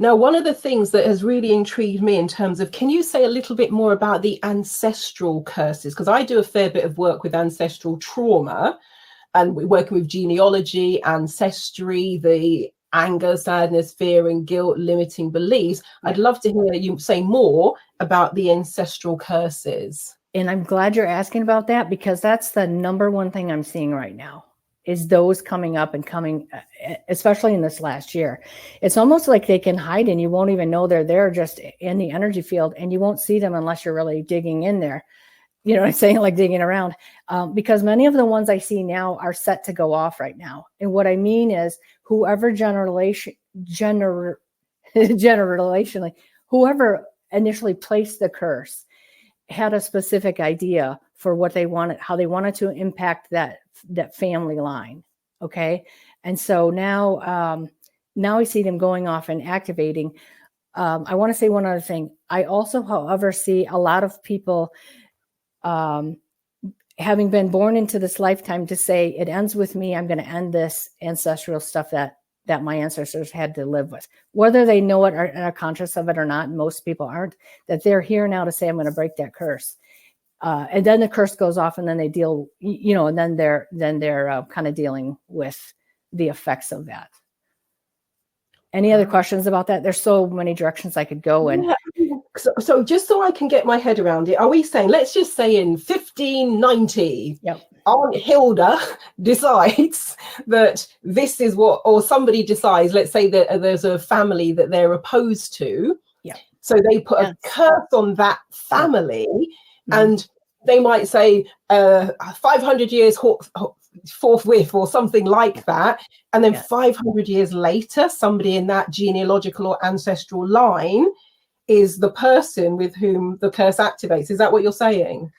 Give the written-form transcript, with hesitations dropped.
Now, one of the things that has really intrigued me in terms of, can you say a little bit more about the ancestral curses? Because I do a fair bit of work with ancestral trauma, and we're working with genealogy, ancestry, the anger, sadness, fear, and guilt, limiting beliefs. I'd love to hear you say more about the ancestral curses. And I'm glad you're asking about that, because that's the number one thing I'm seeing right now, is those coming up and coming, especially in this last year. It's almost like they can hide and you won't even know they're there, just in the energy field, and you won't see them unless you're really digging in there. You know what I'm saying? Like digging around, because many of the ones I see now are set to go off right now. And what I mean is, whoever generationally, whoever initially placed the curse had a specific idea for what they wanted, how they wanted to impact that family line. Okay. And so now, now I see them going off and activating. I want to say one other thing. I also, however, see a lot of people, having been born into this lifetime, to say it ends with me. I'm going to end this ancestral stuff that my ancestors had to live with, whether they know it or are conscious of it or not. Most people aren't. That they're here now to say, I'm going to break that curse. And then the curse goes off, and then they deal, you know, and then they're kind of dealing with the effects of that. Any other questions about that? There's so many directions I could go in. Yeah. So just so I can get my head around it, are we saying, let's just say in 1590, Yep. Aunt Hilda decides that this is what, or somebody decides, let's say that there's a family that they're opposed to. Yeah. So they put a curse on that family, and they might say 500 years forthwith or something like that. And then 500 years later, somebody in that genealogical or ancestral line is the person with whom the curse activates. Is that what you're saying?